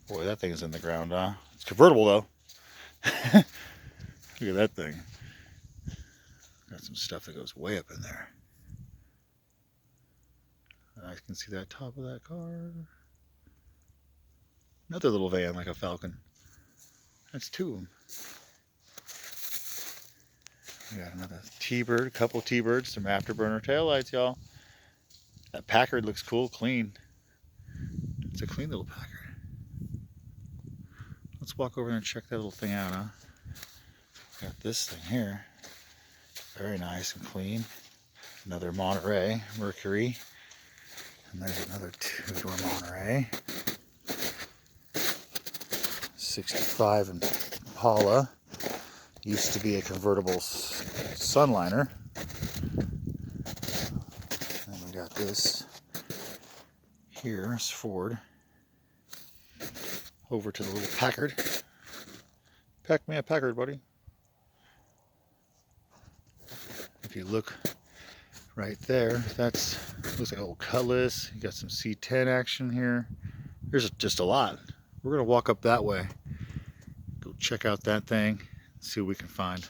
Boy, that thing is in the ground, huh? It's convertible though. Look at that thing. Got some stuff that goes way up in there. I can see that top of that car. Another little van like a Falcon. That's two of them. We got another T-Bird, a couple T-Birds, some afterburner taillights, y'all. That Packard looks cool, clean. It's a clean little Packard. Let's walk over there and check that little thing out, huh? Got this thing here. Very nice and clean. Another Monterey Mercury. And there's another two-door Monterey. 65 Impala. Used to be a convertible Sunliner. And we got this here, it's Ford. Over to the little Packard. Pack me a Packard, buddy. If you look right there, that's looks like old Cutlass. You got some C10 action here. There's just a lot. We're gonna walk up that way. Go check out that thing, see what we can find.